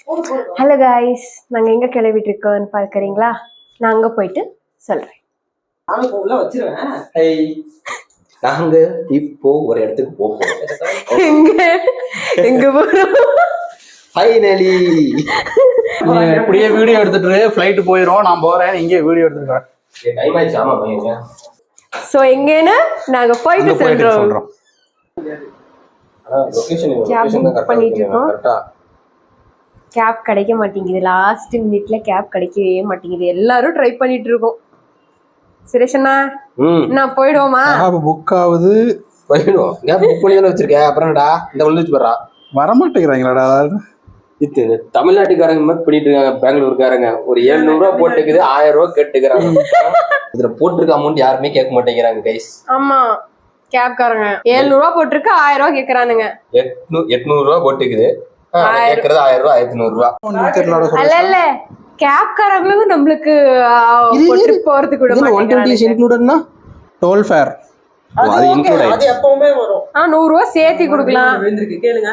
Hello guys, நாங்கள் எங்கே கிளம்பிட்டு இருக்கோம்னு பார்க்குறீங்களா? நான் அங்கே போயிட்டு சொல்கிறேன். நாங்க இப்போ ஒரு இடத்துக்கு போறோம். எங்க போறோம்? ஃபைனலி இப்படியே வீடியோ எடுத்துட்டு ஃப்ளைட் போயிடும். நான் போறேன், இங்கே வீடியோ எடுத்துக்கிறேன். டைம் ஆயிடுச்சு. ஆமா பையங்க. சோ எங்கன்னு நாங்க போயிட்டு சொல்றோம். லொகேஷன் புக் பண்ணிட்டு இருக்கோம். கேப் கிடைக்க மாட்டேங்குது. லாஸ்ட் மினிட்ல கேப் கிடைக்கவே மாட்டேங்குது. எல்லாரும் ட்ரை பண்ணிட்டு இருக்கோம். சுரேஷண்ணா, நான் போயிடுவோமா? புக் ஆகுது. போயிடுவோம். கேப் புக் பண்ணி தானே வச்சிருக்கேன். அப்புறம்டா இந்த வந்துச்சு போறா. வரமாட்டேங்கிறாங்களாடா. இது தமிழ்நாட்டுக்காரங்க மாதிரி பண்ணிட்டு இருக்காங்க. பெங்களூருக்காரங்க ஒரு 700 ரூபா போட்டுக்குது, 1000 ரூபா கேட்டுக்கிறாங்க. இதுல போட்டிருக்க அமௌண்ட் யாருமே கேட்க மாட்டேங்கிறாங்க கைஸ். ஆமா, கேப்காரங்க 700 ரூபா போட்டிருக்கு, 1000 ரூபா கேக்குறானுங்க. 800 ரூபா போட்டுக்குது, கேக்குறது 1000 ரூபா, 1500 ரூபா. இல்ல கேப்காரங்களும் நம்மளுக்கு போறதுக்கு கூட 120 இன்க்ளூடட்னா டோல் ஃபேர் அது இன்க்ளூட் ஆயிடுச்சு. அது எப்பவுமே வரும். 100 ரூபா சேர்த்து கொடுக்கலாம். விழுந்திருக்கு கேளுங்க.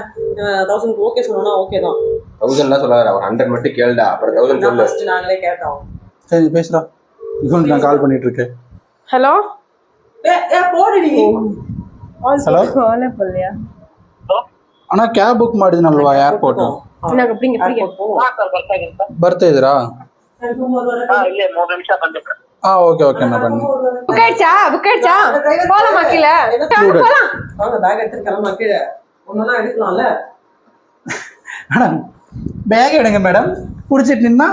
1000 ஓகே சொன்னா ஓகே தான். 1000லாம் சொல்லாத, ஒரு 100 மட்டும் கேளுடா. அப்புறம் 1000 சொல்லு. ஃபர்ஸ்ட் நாங்களே கேட்டோம். சரி பேசுடா. இப்போ நான் கால் பண்ணிட்டு இருக்கேன். ஹலோ போடுடி. ஹலோ கால் பண்ணலையா? அண்ணா கேப் புக் ಮಾಡಿದ್ನಲ್ವಾ ಏರ್ಪೋರ್ಟ್? நாங்க அப்படிங்க ಬರ್ತಾ ಇದೀರಾ? இல்ல 3 நிமிஷம் வந்துட்டேன். ஓகே ஓகே நான் பண்ணு. புக் ஆயிடுச்சா? போலாமா கீழே? போலாம். வாங்க பேக் எடுத்து கிளம்பலாம் கீழே. ஒண்ணா எடுக்கலாம்ல. மேடம் பேக் எடுங்க மேடம். புடிச்சிட்டு நின்னா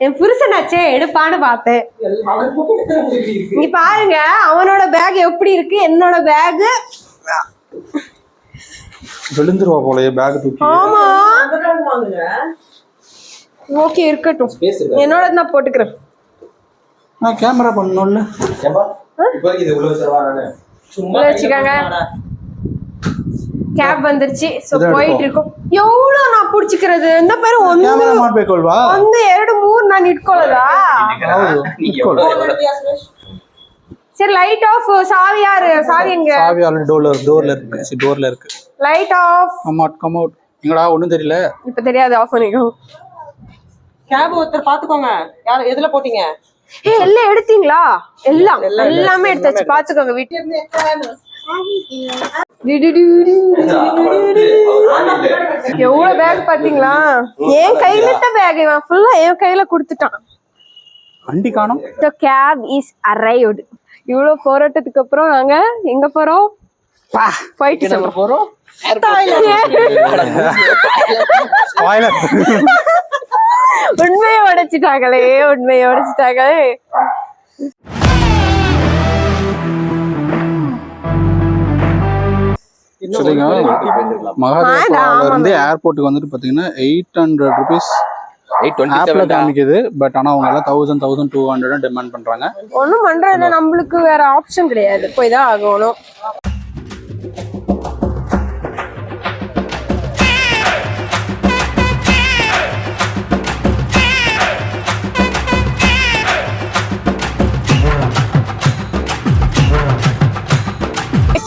என் புருஷனாச்சே எடுப்பான்னு பார்த்தேன். நீ பாருங்க அவனோட பேக் எப்படி இருக்கு, என்னோட பேக் விழுந்துருவா போலயே பேக் தூக்கி. ஆமா வாங்குங்க. ஓகே இருக்கட்டும், என்னோட நான் போட்டுக்கிறேன். நான் கேமரா பண்ணணும்ல. ஏப்பா இப்போ இது உள்ள வச்சறவா நானே. சும்மா வச்சுக்கங்க. கேப் வந்துருச்சு. சோ போயிட்டு இருக்கோம். எவ்வளவு நான் புடிச்சிக்கிறது? இந்த பேரு ಒಂದು ಕ್ಯಾಮೆರಾ ಮಾಡಬೇಕಲ್ವಾ? 1 2 3 ನಾನು ಇಟ್ಕೊಳ್ಳೋದಾ? ಹೌದು ಇಟ್ಕೊಳ್ಳಿ. சரி லைட் ஆஃப். சாவி யாரு? சாவி எங்க? சாவி ஆல்ரெடி டோர்ல இருக்கு. Light off. Come out. எங்கடா ஒண்ணும் தெரியல. இப்ப தெரியாது, ஆஃப் பண்ணிக்கோ. கேப் ஒருத்தர் பாத்துக்கோங்க. யார் எதுல போட்டீங்க? எல்லாம் எடுத்தீங்களா? எல்லாமே எடுத்தாச்சு. பாத்துக்கோங்க வீட்டுல. எவ்வளவு பேக் பாத்தீங்களா? என் கையில தான் பேக். இவன் ஃபுல்லா என் கையில குடுத்துட்டான். வண்டி காணோம். The cab is arrived. இவ்வளவு போராட்டத்துக்கு அப்புறம் நாங்க எங்க போறோம்? போயிட்டு நம்ம போறோம் உண்மையை உடைச்சிட்டாங்களே. சரிங்க. மகாதேவபுரால இருந்து ஏர்போர்ட்டுக்கு வந்துட்டு பாத்தீங்கன்னா 800 rupees 827 காமிக்குது. பட் ஆனா அவங்க எல்லாம் 1200 டிமாண்ட் பண்றாங்க. ஒண்ணும் பண்றது நம்மளுக்கு வேற ஆப்ஷன் கிடையாது, போய் தான் ஆகணும்.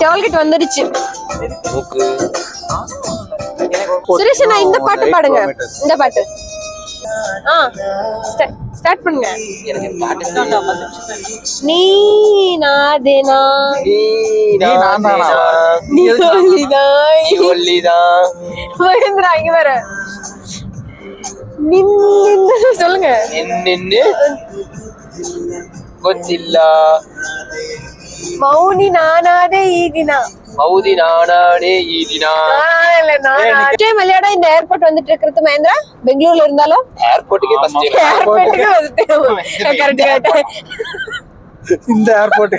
டோல்கேட் வந்துருச்சு. சுரேஷ் நான் இந்த பாட்டு பாடுங்க. இந்த பாட்டு ஸ்டார்ட் பண்ணுங்க. நீ நாதேனா நீ சொல்லிதான் மகேந்திரா இங்க வர நின்னு சொல்லுங்க. ಗೊತ್ತಿಲ್ಲ மௌனி நானாதே ஈதினா மலையாட இந்த ஏர்போர்ட் வந்துட்டு இருக்கிறது மகேந்திரா. பெங்களூர்ல இருந்தாலும் ஏர்போர்ட்டுக்கே இந்த ஏர்போர்ட்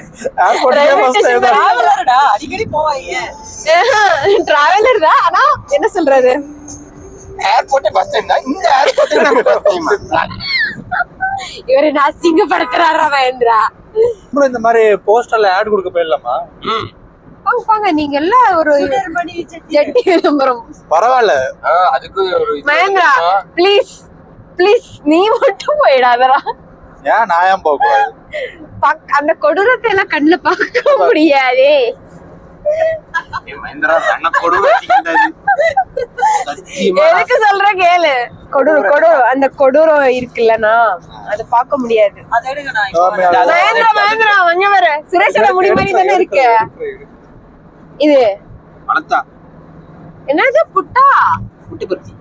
அடிக்கடி போவாங்க. டிராவலர் தான். ஆனா என்ன சொல்றது, ஏர்போர்ட்டே ஃபர்ஸ்ட் டைம் தான். இந்த ஏர்போர்ட்டே நம்ம ஃபர்ஸ்ட் டைம். இவரை அசிங்கப்படுத்துறாரா மகேந்திரா? இந்த மாதிரி போஸ்டர்ல ஆட் கொடுக்க போயிடலாமா? வாங்க நீங்க எல்லாம் ஒரு ஜெட்டி விளம்பரம். பரவாயில்ல, அதுக்கு ஒரு மகேந்திரா ப்ளீஸ் நீ மட்டும் போயிடாதடா. ஏன் நான் போக கூடாது? அந்த கொடூரத்தை எல்லாம் கண்ணுல பார்க்க முடியாதே. எதுக்கு சொல்ற கேளு. கொடூரம் அந்த கொடூரம் இருக்குல்லனா அத பார்க்க முடியாது. அதை எடுங்க நான் மகேந்திரா அங்க வர சுரேஷோட முடி மாதிரி தானே இருக்கு இது. என்னது புட்டுப்பருத்தி.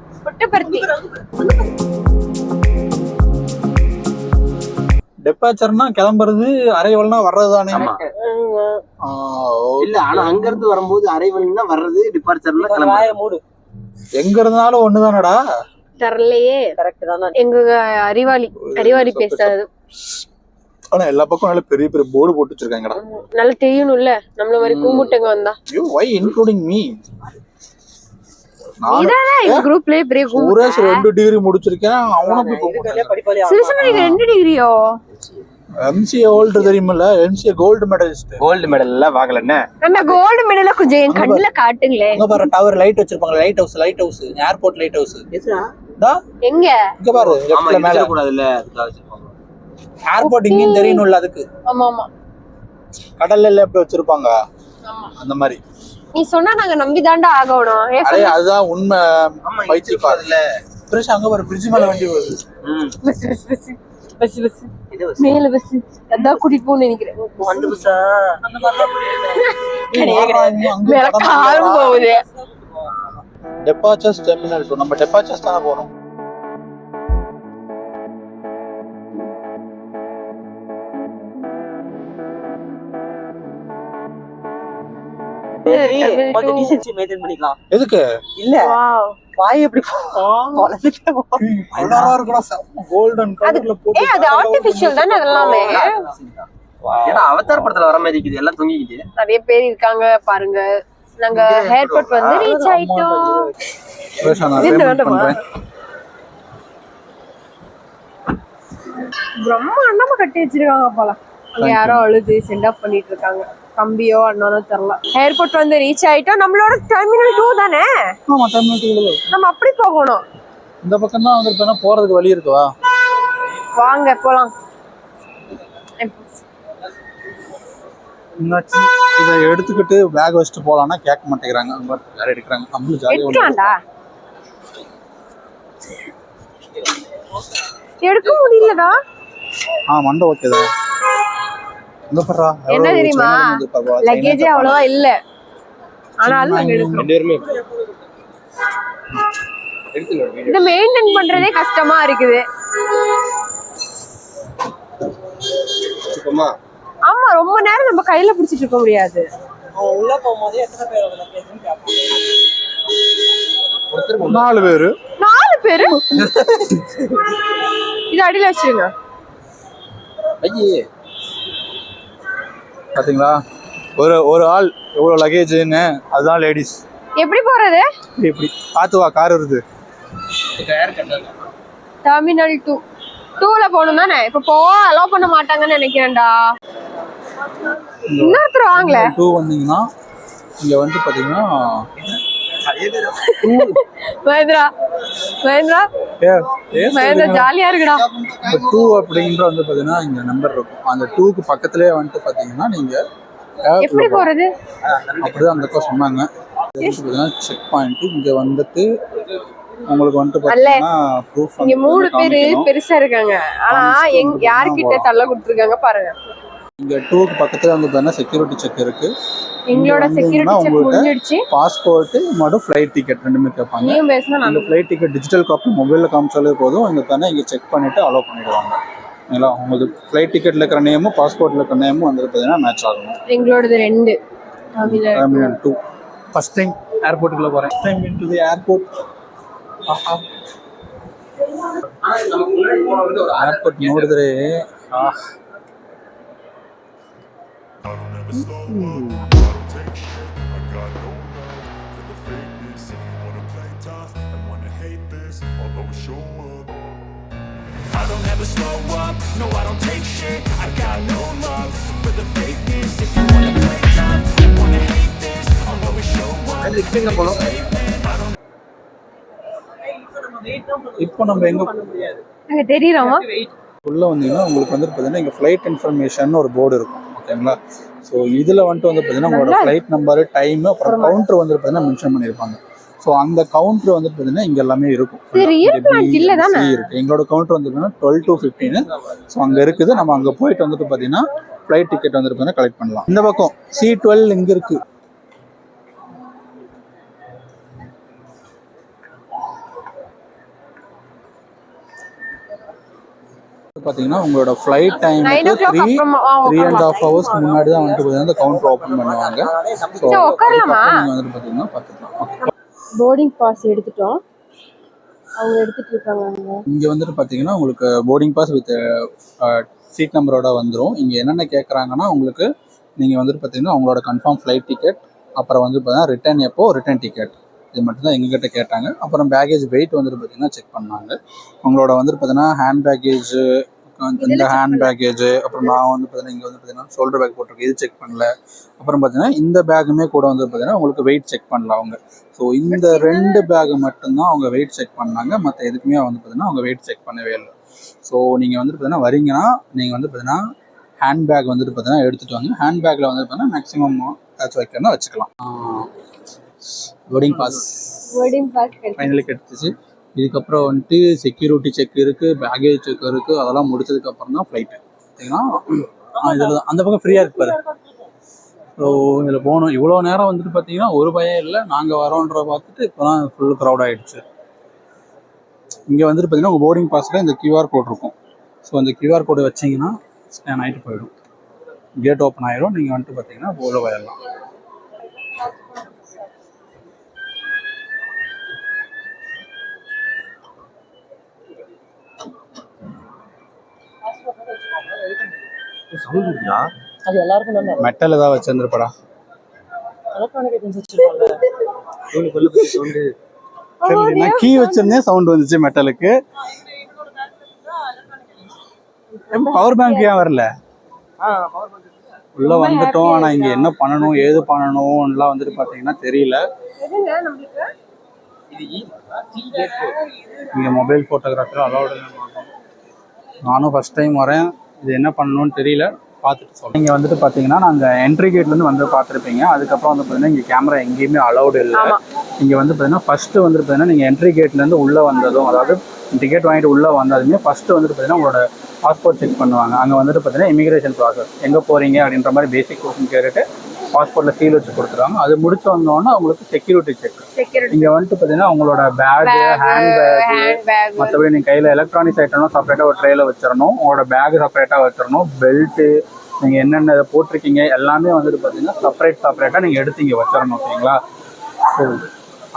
டெபாச்சர்னா கிளம்புறது, அரைவல்னா வர்றதுதானே? இல்ல ஆனா அங்க இருந்து வரும்போது அரைவல்னா வர்றது, டிபார்ச்சர்னா கிளம்புறது. மூடு. எங்க இருந்தாலும் ஒண்ணுதானடா. தரலையே. கரெக்ட் தானே. எங்க அறிவாளி பேசாது. ஆனா எல்லா பக்கம் நல்ல பெரிய பெரிய போர்டு போட்டு வச்சிருக்காங்கடா. நல்லா தெரியணும்ல நம்மள மாதிரி கூமுட்டங்க வந்தா. why including me? இதானே இந்த குரூப்லயே பெரிய சுரேஷ் 2 டிகிரி முடிச்சிருக்கேன். அவனும் படிப்பாளியா சுரேஷ் நீங்க 2 டிகிரியோ? MCA கோல்டு தெரியுமில்ல, MCA gold medalist. Gold medal எல்லாம் வாங்கலன்னா அந்த கோல்டு மெடல கொஞ்சம் என் கண்ணுல காட்டுங்களே. அங்க பாரு டவர் லைட் வச்சிருப்பாங்க. Light house airport light house. எங்க இங்க பாரு லெஃப்ட்ல மேல கூடாதுல்ல, அதுக்காக வச்சிருப்பாங்க. ஏர்போர்ட் இங்கேயும் தெரியணும்ல அதுக்கு. ஆமா கடல்ல எல்லாம் எப்படி வச்சிருப்பாங்க அந்த மாதிரி. நீ சொன்னா நாங்க நம்பிதாண்டா ஆகணும். அரே அதுதான் உண்மை. பைத்தி பாருல பிரஷ் அங்க பாரு பிரிட்ஜ் மேல வண்டி வருது. பஸ் மேல பஸ் அதான் கூட்டிட்டு போன்னு நினைக்கிறேன். அந்த பஸ்ஸா அந்த மாதிரிலாம் மேல காரும் போகுது. டெபாச்சர்ஸ் டெர்மினல் 2. நம்ம டெபாச்சர்ஸ் தானே போறோம். கொஞ்சம் டீசன்சி மெயின்டைன் பண்ணிக்கலாம். எதுக்கு இல்ல வாவ் வாய் எப்படி கலரா இருக்குடா. கோல்டன் கலர்ல போட்டு அது ஆர்ட்டிஃபிஷியல் தானே அதெல்லாமே. ஏன்னா அவதார் படத்துல வர மாதிரி இருக்குது, எல்லாம் தொங்கிக்கிட்டு. நிறைய பேர் இருக்காங்க பாருங்க. நாங்க ஏர்போர்ட் வந்து ரீச் ஆயிட்டோம். பிரம்மாண்டமா கட்டி வச்சிருக்காங்க போல. அங்க யாரோ அழுது சென்ட் ஆஃப் பண்ணிட்டு இருக்காங்க. தம்பியோ அண்ணனோ தெரியல. ஏர்போர்ட் வந்து ரீச் ஆயிட்டோம். நம்மளோட டெர்மினல் 2 தானே? ஆமா டெர்மினல் 2. நம்ம அப்படி போகணும். இந்த பக்கம் தான் வந்திருப்பேனா, போறதுக்கு வழி இருக்குவா? வாங்க போலாம். இதை எடுத்துக்கிட்டு பேக் வச்சுட்டு போலாம்னா கேட்க மாட்டேங்கிறாங்க. வேற எடுக்கிறாங்க. நம்மளும் ஜாலியா எடுக்க முடியலடா. மண்டை ஓகேதா? என்ன தெரியுமா, லக்கேஜே அவ்வளவா இல்ல. ஆனாலும் இத மெயின்டைன் பண்றதே கஷ்டமா இருக்குது. ஆமா ரொம்ப நேரம் நம்ம கையில பிடிச்சிட்டு இருக்க முடியாது. உள்ள போகும்போது எத்தனை பேர் லக்கேஜ்னு கேட்பாங்க. 4 பேரு. இது அடியில வச்சிருங்க. பாத்தீங்களா ஒரு ஆள் எவ்வளவு லக்கேஜ்னு. அதுதான் லேடிஸ். எப்படி போறது? இப்படி பாத்து வா, கார் வருது. டெர்மினல் 2ல போகணும் தானே? இப்ப அலோவ் பண்ண மாட்டாங்கன்னு நினைக்கிறேன்டா. இன்னொருத்தர் வாங்கல. 2 வந்தீங்கன்னா இங்க வந்து பாத்தீங்கன்னா மகேந்திரா ஜாலியா இருக்குடா. 2 அப்படின்ற வந்து பாத்தீங்கன்னா இங்க நம்பர் இருக்கும். அந்த 2க்கு பக்கத்துலயே வந்துட்டு பாத்தீங்கன்னா நீங்க எப்படி போறது அப்படிதான் அந்த சொன்னாங்க. செக் பாயிண்ட் இங்க வந்துட்டு உங்களுக்கு வந்துட்டு பாத்தீங்கன்னா ப்ரூஃப். இங்க 3 பேரு பெருசா இருக்காங்க. ஆனா யார்கிட்ட தள்ள கொடுத்துருக்காங்க பாருங்க. இங்க 2க்கு பக்கத்துல வந்து பாத்தீங்கன்னா செக்யூரிட்டி செக் இருக்கு. எங்களோட செக்யூரிட்டி செக் முடிஞ்சிடுச்சு. பாஸ்போர்ட் மற்றும் ஃளைட் டிக்கெட் ரெண்டுமே கேட்பாங்க. நீங்க பேசினா அந்த ஃளைட் டிக்கெட் டிஜிட்டல் காப்பி மொபைல்ல காமிச்சாலே போதும். இங்க தானே இங்க செக் பண்ணிட்டு அலோவ் பண்ணிடுவாங்க. இல்ல உங்களுக்கு ஃளைட் டிக்கெட்ல இருக்கிற நேமும் பாஸ்போர்ட்ல இருக்கிற நேமும் வந்து பாத்தீங்கன்னா மேட்ச் ஆகும். எங்களோடது 2 டெர்மினல் 2. ஃபர்ஸ்ட் டைம் ஏர்போர்ட்டுக்குள்ள போறேன். First time into the airport. Airport ನೋಡಿದ್ರೆ I don't ever slow up, no I don't take shit. I got no love for the fakeness. If you wanna play tough, you wanna hate this, I'll always show up. இப்போ நம்ம எங்க அங்க தெரியுறோமா? உள்ள வந்தீங்கன்னா உங்களுக்கு வந்து பாத்தீங்கன்னா இங்க ஃளைட் இன்ஃபர்மேஷன் ஒரு போர்டு இருக்கும். ஓகேங்களா? ஸோ இதில் வந்துட்டு வந்து பார்த்தீங்கன்னா உங்களோட ஃப்ளைட் நம்பரு டைமு அப்புறம் கவுண்டர் வந்து பார்த்தீங்கன்னா மென்ஷன் பண்ணியிருப்பாங்க. ஸோ அந்த கவுண்டர் வந்து பார்த்தீங்கன்னா இங்கே எல்லாமே இருக்கும். இருக்கு எங்களோட கவுண்டர் வந்து பார்த்தீங்கன்னா 12 to 15. ஸோ அங்கே இருக்குது. நம்ம அங்கே போயிட்டு வந்துட்டு பார்த்தீங்கன்னா ஃப்ளைட் டிக்கெட் வந்துட்டு பார்த்தீங்கன்னா கலெக்ட் பண்ணலாம். இந்த பக்கம் C12 இங்கே இருக்கு. பார்த்தீங்கன்னா உங்களோட ஃப்ளைட் டைம் 3.5 hours முன்னாடி தான் வந்துட்டு பார்த்தீங்கன்னா அந்த கவுண்டர் ஓப்பன் பண்ணுவாங்க. ஸோ நீங்கள் வந்துட்டு பார்த்தீங்கன்னா பார்த்துக்கலாம். போர்டிங் பாஸ் எடுத்துட்டோம், அவங்க எடுத்துட்டு இருக்காங்க. இங்கே வந்துட்டு பார்த்தீங்கன்னா உங்களுக்கு போர்டிங் பாஸ் வித் சீட் நம்பரோட வந்துடும். இங்கே என்னென்ன கேட்குறாங்கன்னா உங்களுக்கு நீங்கள் வந்துட்டு பார்த்தீங்கன்னா உங்களோட கன்ஃபார்ம் ஃப்ளைட் டிக்கெட், அப்புறம் வந்து பார்த்தீங்கன்னா ரிட்டர்ன் எப்போ ரிட்டர்ன் டிக்கெட், இது மட்டும்தான் எங்ககிட்ட கேட்டாங்க. அப்புறம் பேக்கேஜ் வெயிட் வந்துட்டு பார்த்தீங்கன்னா செக் பண்ணாங்க. உங்களோட வந்துட்டு பார்த்தீங்கன்னா ஹேண்ட் பேக்கேஜ், இந்த ஹேண்ட் பேக்கேஜ், அப்புறம் நான் வந்து பார்த்தீங்கன்னா இங்கே வந்து பார்த்தீங்கன்னா ஷோல்டர் பேக் போட்டிருக்கேன், இது செக் பண்ணல. அப்புறம் பார்த்தீங்கன்னா இந்த பேக்குமே கூட வந்து பார்த்தீங்கன்னா உங்களுக்கு வெயிட் செக் பண்ணல அவங்க. ஸோ இந்த 2 பேக் மட்டும்தான் அவங்க வெயிட் செக் பண்ணாங்க. மற்ற எதுக்குமே வந்து பார்த்தீங்கன்னா அவங்க வெயிட் செக் பண்ணவே இல்லை. ஸோ நீங்கள் வந்துட்டு பார்த்தீங்கன்னா வரீங்கன்னா நீங்கள் வந்து பார்த்தீங்கன்னா ஹேண்ட் பேக் வந்துட்டு பார்த்தீங்கன்னா எடுத்துகிட்டு வாங்க. ஹேண்ட் பேக்கில் வந்து பார்த்தீங்கன்னா மேக்ஸிமம் ஏதாச்சும் வைக்கணும்னா வச்சுக்கலாம். போர்டிங் பாஸ் ஃபைனலி கிடைச்சிச்சு. இதுக்கப்புறம் வந்துட்டு செக்யூரிட்டி செக் இருக்குது, பேக்கேஜ் செக் இருக்குது. அதெல்லாம் முடிச்சதுக்கப்புறம் தான் ஃப்ளைட்டு. பார்த்தீங்கன்னா இதில் அந்த பக்கம் ஃப்ரீயாக இருப்பார். ஸோ இதில் போகணும். இவ்வளோ நேரம் வந்துட்டு பார்த்தீங்கன்னா ஒரு பயம் இல்லை, நாங்கள் வரோன்ற பார்த்துட்டு இப்போ தான் ஃபுல் க்ரௌட் ஆகிடுச்சு. இங்கே வந்துட்டு பார்த்தீங்கன்னா உங்கள் போர்டிங் பாஸில் இந்த QR கோட் இருக்கும். ஸோ அந்த QR கோடு வச்சிங்கன்னா ஸ்கேன் ஆகிட்டு போயிடும், கேட் ஓப்பன் ஆகிடும். நீங்கள் வந்துட்டு பார்த்தீங்கன்னா உள்ள போயிடலாம். அது எல்லாருக்கும் தானே மெட்டல் ஏதாவது வச்சிருந்துருப்படா. நான் கீ வச்சிருந்தேன், சவுண்ட் வந்துச்சு மெட்டலுக்கு. பவர் பேங்க் ஏன் வரல? உள்ள வந்துட்டோம், ஆனா இங்க என்ன பண்ணணும் ஏது பண்ணணும்லாம் வந்துட்டு பாத்தீங்கன்னா தெரியல. இங்க மொபைல் போட்டோகிராஃபர் அலௌடு. நானும் ஃபர்ஸ்ட் டைம் வரேன், இது என்ன பண்ணணும்னு தெரியல, பார்த்துட்டு சொல்லுங்கள். நீங்கள் வந்துட்டு பார்த்தீங்கன்னா நாங்கள் என்ட்ரி கேட்லேருந்து வந்து பார்த்துருப்பீங்க. அதுக்கப்புறம் வந்து பார்த்தீங்கன்னா இங்கே கேமரா எங்கேயுமே அலௌடு இல்லை. இங்கே வந்து பார்த்தீங்கன்னா ஃபஸ்ட்டு வந்துட்டு பார்த்தீங்கன்னா நீங்கள் என்ட்ரி கேட்லேருந்து உள்ளே வந்ததும், அதாவது டிக்கெட் வாங்கிட்டு உள்ளே வந்ததுமே ஃபஸ்ட்டு வந்துட்டு பார்த்தீங்கன்னா உங்களோட பாஸ்போர்ட் செக் பண்ணுவாங்க. அங்கே வந்துட்டு பார்த்தீங்கன்னா இமிகிரேஷன் ப்ராசஸ், எங்கே போகிறீங்க அப்படின்ற மாதிரி பேசிக் கொஸ்டின் கேட்டுட்டு பாஸ்போர்ட்டில் சீல் வச்சு கொடுத்துருவாங்க. அது முடிச்சு வந்தோன்னா உங்களுக்கு செக்யூரிட்டி செக். இங்கே வந்துட்டு பார்த்தீங்கன்னா உங்களோட பேகு, ஹேண்ட் பேக், மற்றபடி நீங்கள் கையில் எலக்ட்ரானிக்ஸ் ஐட்டம்லாம் செப்பரேட்டாக ஒரு ட்ரேயில் வச்சிடணும். உங்களோட பேகு செப்பரேட்டாக வச்சிடணும். பெல்ட்டு, நீங்கள் என்னென்ன இதை போட்டிருக்கீங்க எல்லாமே வந்துட்டு பார்த்தீங்கன்னா செப்பரேட்டாக நீங்கள் எடுத்து இங்கே வச்சிடணும். ஓகேங்களா?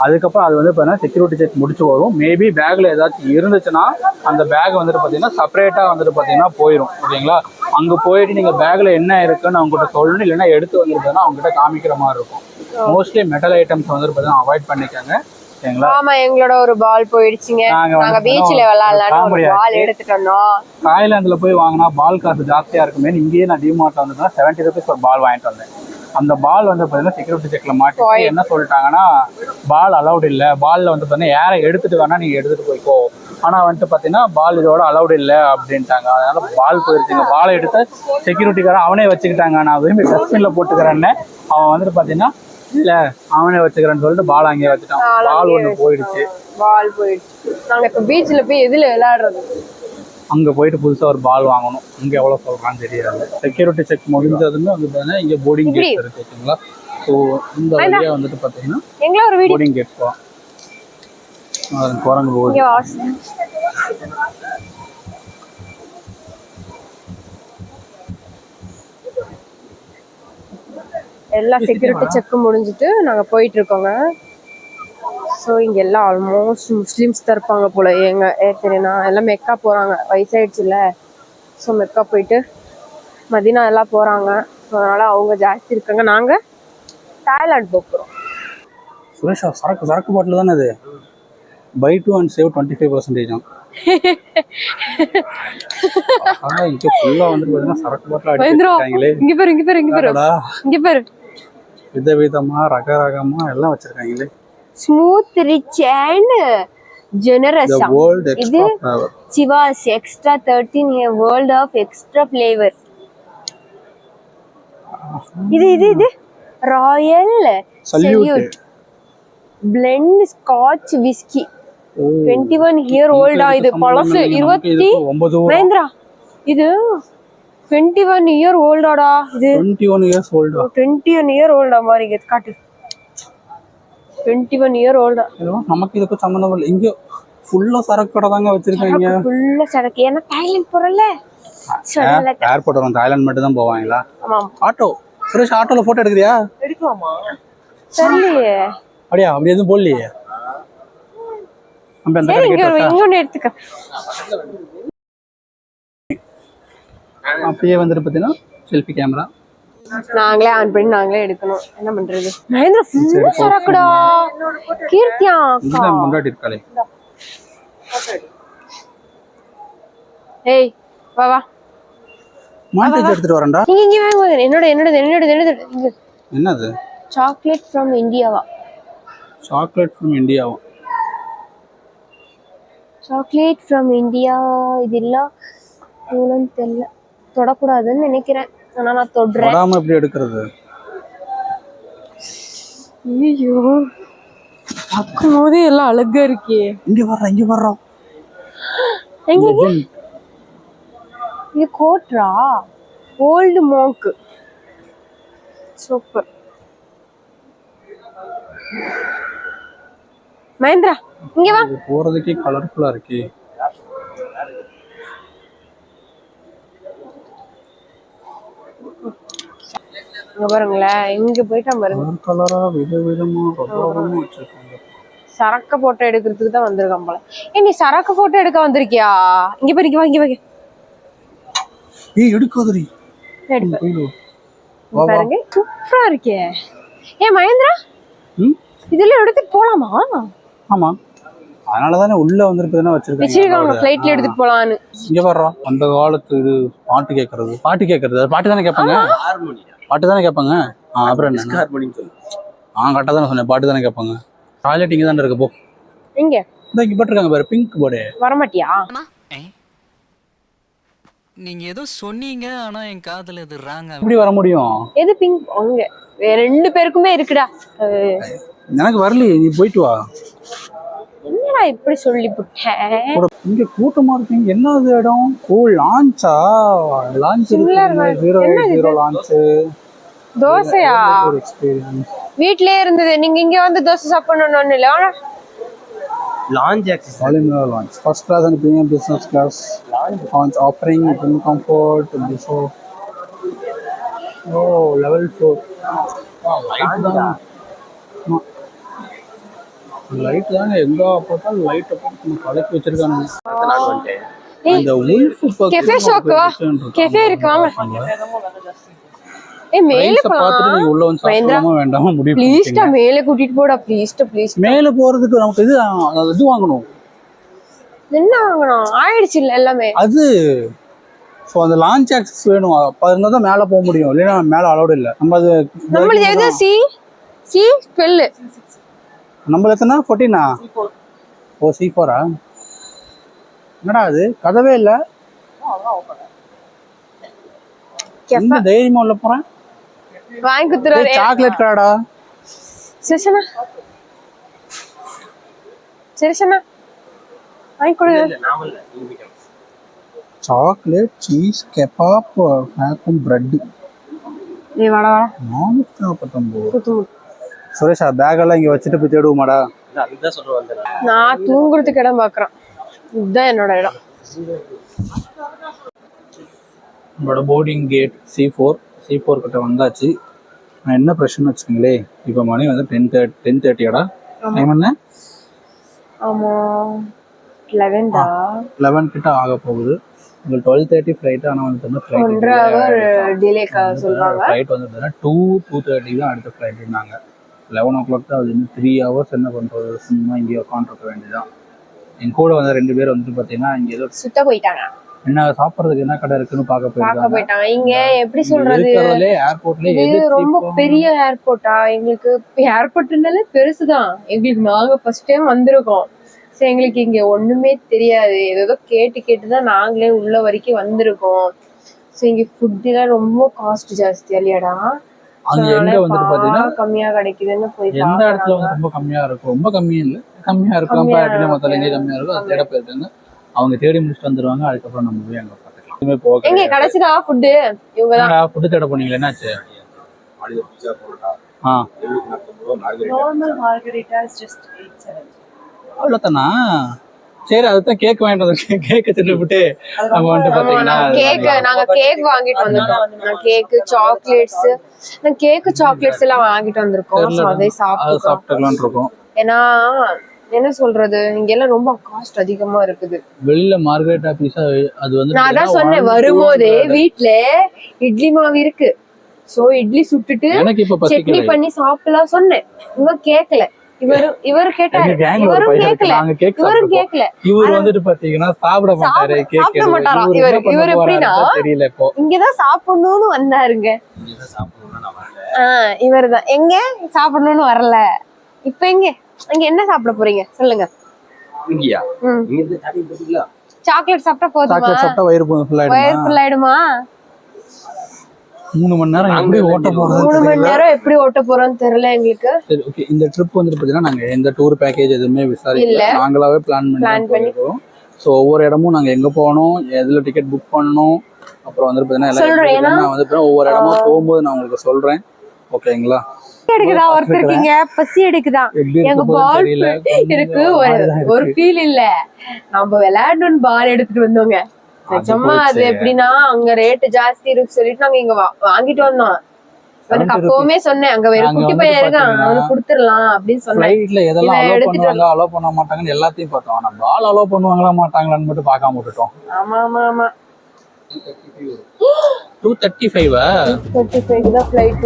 அதுக்கப்புறம் அது வந்து பார்த்தீங்கன்னா செக்யூரிட்டி செக் முடிச்சு வரும். மேபி பேக்கில் ஏதாச்சும் இருந்துச்சுன்னா அந்த பேக் வந்துட்டு பார்த்தீங்கன்னா செப்பரேட்டாக வந்துட்டு பார்த்தீங்கன்னா போயிடும். ஓகேங்களா? அங்கே போயிட்டு நீங்கள் பேக்கில் என்ன இருக்குன்னு அவங்ககிட்ட சொல்லணும், இல்லைன்னா எடுத்து வந்துருந்தோன்னா அவங்ககிட்ட காமிக்கிற மாதிரி இருக்கும். மோஸ்ட்லி மெட்டல் ஐட்டம்ஸ் வந்துட்டு பார்த்தீங்கன்னா அவாய்ட் பண்ணிக்கோங்க. ஓகேங்களா? ஆமா, எங்களோட ஒரு பால் போயிடுச்சுங்க. நாங்க பீச்ல விளையாடலாம் பால் எடுத்துட்டு வந்தோம். தாய்லாந்துல போய் வாங்கினா பால் காசு ஜாஸ்தியா இருக்குமே, இங்கேயே நான் டிமார்ட்ல வந்து 70 rupees ஒரு பால் வாங்கிட்டு வந்தேன். அந்த பால் வந்து பார்த்தீங்கன்னா செக்யூரிட்டி செக்ல மாட்டி என்ன சொல்லிட்டாங்கன்னா, பால் அலௌடு இல்லை, பாலில் வந்து பார்த்தீங்கன்னா யாரை எடுத்துட்டு வேணா நீங்கள் எடுத்துகிட்டு போய்க்கோ, ஆனால் வந்துட்டு பார்த்தீங்கன்னா பால் இதோட அலௌடு இல்லை அப்படின்ட்டாங்க. அதனால பால் போயிருச்சுங்க. பாலை எடுத்து செக்யூரிட்டிக்காரன் அவனே வச்சுக்கிட்டாங்க. நான் விரும்பி டஸ்ட்பின்ல போட்டுக்கிறேன்னு அவன் வந்துட்டு பார்த்தீங்கன்னா இல்லை அவனே வச்சுக்கிறேன்னு சொல்லிட்டு பால் அங்கேயே வச்சுட்டான். பால் ஒன்று போயிடுச்சு. நாங்கள் இப்போ பீச்சில் போய் எதில் விளையாடுறது? அங்கே போயிட்டு புதுசாக ஒரு பால் வாங்கணும். இங்கே எவ்வளோ சொல்கிறான்னு தெரியாது. செக்யூரிட்டி செக் முடிஞ்சதுமே வந்து பார்த்தீங்கன்னா இங்கே போர்டிங் கேட் இருக்கு. ஓகேங்களா? ஸோ இந்த வழியாக வந்துட்டு பார்த்தீங்கன்னா போர்டிங் கேட் போகலாம். குரங்கு போகுது. எல்லா செக்யூரிட்டி செக்கும் முடிஞ்சிட்டு நாங்கள் போயிட்டு இருக்கோங்க. ஸோ இங்கே எல்லாம் ஆல்மோஸ்ட் முஸ்லீம்ஸ் தான் இருப்பாங்க போல. தெரியுமா, எல்லாம் மெக்கா போகிறாங்க, வயசாயிடுச்சுல்ல. ஸோ மெக்கா போயிட்டு மதினா எல்லாம் போகிறாங்க. ஸோ அதனால் அவங்க ஜாஸ்தி இருக்காங்க. நாங்கள் தாய்லாந்து போகிறோம். சுரேஷா, சரக்கு பாட்டில் தானே அது? Buy 2 and save 25%. இங்கே ஃபுல்லாக வந்து பார்த்தீங்கன்னா சரக்கு பாட்டில் அடிச்சிருக்காங்களே. இங்கே பாரு விதவிதமாக ரகரகமாக எல்லாம் வச்சிருக்காங்களே. Smooth, rich and generous. இது Chivas extra 13 a world of extra flavor. இது Royal Salute blend Scotch whisky 21 year ஓல்டா. இது பழசு 9 மகேந்திரா இது 21 இயர் ஓல்டாடா. இது 21 இயர்ஸ் ஓல்டா. 21 இயர் ஓல்டா மாதிரி இருக்கு. காட்டு 21 இயர் ஓல்டா. நமக்கு இதுக்கு சம்பந்தம் இல்லை. இங்க ஃபுல்லா சரக்கு கடை தாங்க வச்சிருக்காங்க. ஃபுல்லா சரக்கு. ஏன்னா தாய்லாந்து போறல. ஏர்போர்ட் வரும். தாய்லாந்து மட்டும் தான் போவாங்களா? ஆமா. ஆட்டோ சுரேஷ் ஆட்டோல போட்டோ எடுக்கிறியா? எடுக்கலாமா? தெரியலையே. அப்படியா? அப்படி எதுவும் போடலையே. நம்ம அந்த இங்க ஒன்னு எடுத்துக்க. அப்படியே வந்துட்டு பாத்தீங்கன்னா செல்ஃபி கேமரா நாங்களே ஆன் பண்ணி நாங்களே எடுக்கணும். என்ன பண்றது? மகேந்திரா ஃபுல்லா சரக்குடா. கீர்த்தியா அக்கா முன்னாடி இருக்காளே. ஏய் வா வா. மாண்டேஜ் எடுத்துட்டு வரேன்டா. இங்க வாங்க. என்னோட என்னது? சாக்லேட் ஃப்ரம் இந்தியாவா? சாக்லேட் ஃப்ரம் இந்தியாவா? Chocolate from India. இதெல்லாம் மூலம் தெரியல. தொடக்கூடாதுன்னு நினைக்கிறேன். ஆனா நான் தொடுறேன். தொடாம எப்படி எடுக்கிறது? ஐயோ பார்க்கும்போது எல்லாம் அழகா இருக்கே. இங்க வர்றோம். எங்க இது கோட்ரா ஓல்டு மோங்க். சூப்பர். மகேந்திரா இங்க வா. போறதுக்கே கலர்ஃபுல்லா இருக்கு. இங்க பாருங்களேன். இங்க போயிட்டா பாருங்க. கலரா விதவிதமா ரொம்ப வச்சிருக்காங்க. சரக்கு போட்டோ எடுக்கிறதுக்கு தான் வந்திருக்கான் போல. நீ சரக்கு போட்டோ எடுக்க வந்திருக்கியா? இங்க போய் இங்க வாங்க. ஏய் எடுக்காதடி. பாருங்க சூப்பரா இருக்கே. மகேந்திரா இதெல்லாம் எடுத்துட்டு போலாமா? ஆமா, அதனாலதானே உள்ள வந்துருக்குதுன்னா வச்சிருக்காங்க. ஃளைட்ல எடுத்துட்டு போலான்னு. இங்க வர்றோம். அந்த காலத்து இது பாட்டு கேட்கறது பாட்டு தானே கேட்பாங்க. அப்புறம் என்ன கரெக்டா தானே சொன்னேன். பாட்டு தானே கேட்பாங்க. டாய்லெட் இங்க தானே இருக்கு. போ இங்க இங்க போட்டுருக்காங்க பாரு, பிங்க் போர்டு. வரமாட்டியா? நீங்க ஏதோ சொன்னீங்க, ஆனா என் காதுல இது ராங்க. எப்படி வர முடியும்? எது பிங்க்? அங்க ரெண்டு பேருக்குமே இருக்குடா. எனக்கு வரலையே, நீ போயிட்டு வா. என்னடா இப்படி சொல்லி போட்டேன். இங்க கூட்டமா இருக்கீங்க. என்னது இடம்? ஓ லான்ச்சா? லான்ச் இருக்கு. லான்ச் தோசையா? வீட்லயே இருந்தது. நீங்க இங்க வந்து தோசை சாப்பிடணும்னு இல்ல. Launch access. Launch. First class and premium business class. Launch offering in comfort before. Oh, level 4. Light தான். லைட் தாங்க எங்க பார்த்தாலும் லைட் போட்டு கலக்கி வச்சிருக்காங்க. இந்த உல்ஃப் கெஃபே ஷாப் வா. கெஃபே இருக்கு வாங்க. மேலே பார்த்துட்டு நீங்க உள்ள வந்து சாப்பிடலாமா வேண்டாமா முடிவு பண்ணுங்க. ப்ளீஸ் டா மேலே கூட்டிட்டு போடா. ப்ளீஸ். மேலே போறதுக்கு நமக்கு இது வாங்கணும். என்ன வாங்கணும்? ஆயிடுச்சு இல்ல எல்லாமே. அது சோ அந்த லான்ச் ஆக்சஸ் வேணும். அப்ப இருந்தா தான் மேலே போக முடியும். இல்லைன்னா மேலே அலௌட் இல்ல. நம்மளுக்கு எது சி 12. நம்ம எத்தனை 14 ஓ C4 என்னடா அது? கதவே இல்ல. என்ன தைரியமா உள்ள போறேன்? வாங்கி குத்துறாரு. சாக்லேட் காடா. சரிசனா வாங்கி கொடுங்க. Chocolate cheese kebab வேக்கும் bread. ஏய் வாடா 449. சுரேஷா பேக் எல்லாம் இங்க வச்சுட்டு போய் தேடுவோமாடா? அதுதான் சொல்ற வந்தேன். நான் தூங்குறதுக்கு இடம் பாக்குறேன். இதுதான் என்னோட இடம். நம்மளோட போர்டிங் கேட் C4 கிட்ட வந்தாச்சு. நான் என்ன பிரச்சனை வச்சுக்கோங்களே, இப்போ மணி வந்து 10:30 டைம் என்ன? ஆமா 11 கிட்ட ஆக போகுது. உங்களுக்கு 12:30 ஃப்ளைட். ஆனால் வந்து ஃப்ளைட் 1 hour டிலே சொல்றாங்க. ஃப்ளைட் வந்து 2:30 தான் அடுத்த ஃப்ளைட் இருந்தாங்க. 11 o'clock தான். அது இன்னும் 3 hours என்ன பண்ணுறது? சும்மா இங்கே உட்காந்துருக்க வேண்டியதான். என் கூட வந்து 2 பேர் வந்துட்டு பார்த்தீங்கன்னா இங்கே ஏதோ சுத்த போயிட்டாங்க. என்ன சாப்பிட்றதுக்கு என்ன கடை இருக்குன்னு பார்க்க போயிட்டாங்க. இங்க எப்படி சொல்றது, ஏர்போர்ட்ல இது ரொம்ப பெரிய ஏர்போர்ட்டா? எங்களுக்கு ஏர்போர்ட்னாலே பெருசுதான். எங்களுக்கு நாங்க ஃபர்ஸ்ட் டைம் வந்திருக்கோம். ஸோ எங்களுக்கு இங்க ஒண்ணுமே தெரியாது. ஏதோ கேட்டு தான் நாங்களே உள்ள வரைக்கும் வந்திருக்கோம். ஸோ இங்க ஃபுட்டுலாம் ரொம்ப காஸ்ட் ஜாஸ்தி இல்லையாடா? அங்க எங்க வந்துட்டு பாத்தீங்கன்னா கம்மியா கிடைக்குதுன்னு போய் எந்த இடத்துல வந்து ரொம்ப கம்மியா இருக்கும், ரொம்ப கம்மியும் இல்லை, கம்மியா இருக்கும் கம்பேரிட்டிவ்ல மத்த எங்க கம்மியா இருக்கும் அது தேட போயிருக்காங்க. அவங்க தேடி முடிச்சுட்டு வந்துருவாங்க. அதுக்கப்புறம் நம்ம போய் அங்க பாத்துக்கலாம். இனிமே போக எங்க கடைசிதா ஃபுட்டு இவங்க தான் ஃபுட்டு தேட போனீங்களா? என்னாச்சு? Normal margarita is just 870. அவ்வளோதானா? சரி, அதுதான் கேக் வாங்கிட்டு வந்து கேக்கு தின்னுபிட்டு நம்ம வந்துட்டு பாத்தீங்கன்னா நாங்க கேக் வாங்கிட்டு வந்துட்டோம். கேக்கு சாக்லேட்ஸ் எல்லாம் வாங்கிட்டு வந்திருக்கோம். So அதை சாப்பிட்டுக்கலாம்னு இருக்கோம். ஏன்னா என்ன சொல்றது, இங்க எல்லாம் ரொம்ப காஸ்ட் அதிகமா இருக்குது. வெளியில மார்கரெட்டா பீஸா அது வந்து நான் அதான் சொன்னேன், வரும்போதே வீட்டுல இட்லி மாவு இருக்கு. சோ இட்லி சுட்டுட்டு எனக்கு இப்ப சட்னி பசிக்கல. பண்ணி சாப்பிடலாம் சொன்னேன். இவன் கேக்கல. இவரு கேட்டாரு, இவரும் கேக்கல. இவரும் கேக்கல. இவர் வந்துட்டு பாத்தீங்கன்னா சாப்பிட மாட்டாரு. சாப்பிட மாட்டாரா இவர்? எப்படின்னா தெரியல. இப்போ இங்கதான் சாப்பிடணும்னு வந்தாருங்க. இவருதான் எங்க சாப்பிடணும்னு வரல. இப்ப எங்க அங்க என்ன சாப்பிட போறீங்க சொல்லுங்க. இங்கயா? இங்க இருந்து சாப்பிட்டு போறீங்களா? சாக்லேட் சாப்பிட்டா போதுமா? சாக்லேட் சாப்பிட்டா வயிறு ஃபுல் ஆயிடுமா? 3 மணி நேரம் எப்படி ஓட்ட போறது? 3 மணி நேரம் எப்படி ஓட்ட போறோம்னு தெரியல எங்களுக்கு. சரி, ஓகே. இந்த ட்ரிப் வந்துட்டு பாத்தீங்கன்னா நாங்க எந்த டூர் பேக்கேஜ் எதுவுமே விசாரிக்கல, நாங்களாவே பிளான் பண்ணி போறோம். ஸோ ஒவ்வொரு இடமும் நாங்க எங்க போகணும், எதுல டிக்கெட் புக் பண்ணணும், அப்புறம் வந்துட்டு பாத்தீங்கன்னா நான் வந்து ஒவ்வொரு இடமா போகும்போது நான் உங்களுக்கு சொல்றேன். ஓகேங்களா? எடுக்குதா ஒருத்தருக்கீங்க பசி எடுக்குதா? எங்க பால் இருக்கு, ஒரு ஃபீல் இல்ல. நம்ம விளையாடணும்னு பால் எடுத்துட்டு வந்தோங்க. நிஜமா அது எப்படின்னா அங்க ரேட் ஜாஸ்தி இருக்கு சொல்லிட்டு நாங்க இங்க வாங்கிட்டு வந்தோம். எனக்கு அப்பவுமே சொன்னேன், அங்க வேற குட்டி பையன் இருக்கான், அவனுக்கு கொடுத்துடலாம் அப்படின்னு சொன்னேன். ஃளைட்ல எதெல்லாம் அலோ பண்ண மாட்டாங்கன்னு எல்லாத்தையும் பார்த்தோம். ஆனா பால் அலோ பண்ணுவாங்களா மாட்டாங்களான்னு மட்டும் பார்க்காம விட்டுட்டோம். ஆமா ஆமா ஆமா. 235 235 தான் ஃளைட்.